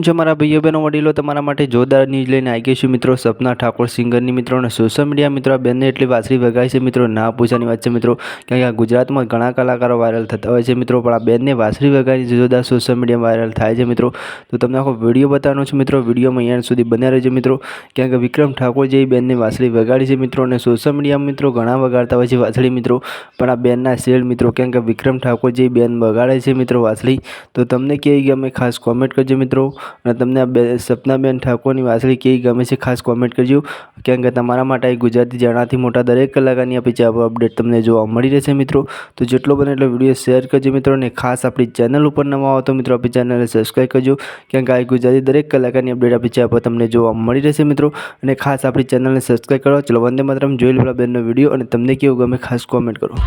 કેમ છો મારા ભાઈઓ બહેનો વડીલો, તમારા માટે જોરદાર ન્યૂઝ લઈને આવી ગઈ છું મિત્રો। સપના ઠાકોર સિંગરની મિત્રો અને સોશિયલ મીડિયા મિત્રો આ બેનને એટલી વાસળી વગાડી છે મિત્રો, ના પૂછવાની વાત છે મિત્રો। કારણ કે આ ગુજરાતમાં ઘણા કલાકારો વાયરલ થતા હોય છે મિત્રો, પણ આ બેનને વાસળી વગાડી જોરદાર સોશિયલ મીડિયામાં વાયરલ થાય છે મિત્રો। તો તમને આખો વિડીયો બતાવવાનો છું મિત્રો, વિડીયોમાં અહીંયા સુધી બન્યા રહેજો મિત્રો। કારણ કે વિક્રમ ઠાકોર જેવી બેનને વાસળી વગાડી છે મિત્રો, અને સોશિયલ મીડિયામાં મિત્રો ઘણા વગાડતા હોય છે વાસળી મિત્રો, પણ આ બેનના શેડ મિત્રો, કારણ કે વિક્રમ ઠાકોર જેવી બેન વગાડે છે મિત્રો વાસળી, તો તમને કેવી ગમે ખાસ કોમેન્ટ કરજો મિત્રો। અને તમને આ સપનાબેન ઠાકોરની વાસળી કેવી ગમે છે ખાસ કોમેન્ટ કરજો, કારણ કે તમારા માટે ગુજરાતી જણાથી મોટા દરેક કલાકારની આપણી અપડેટ તમને જોવા મળી રહેશે મિત્રો। તો જેટલો બને એટલો વિડીયો શેર કરજો મિત્રો, અને ખાસ આપણી ચેનલ ઉપર નવા આવો તો મિત્રો આપણી ચેનલને સબસ્ક્રાઈબ કરજો, કારણ કે આ ગુજરાતી દરેક કલાકારની અપડેટ આપણી ચેનલ પર તમને જોવા મળી રહેશે મિત્રો। અને ખાસ આપણી ચેનલને સબસ્ક્રાઈબ કરો। ચલો વંદે માતરમ, જોઈ લો બેનનો વિડીયો, અને તમને કેવું ગમે ખાસ કોમેન્ટ કરો।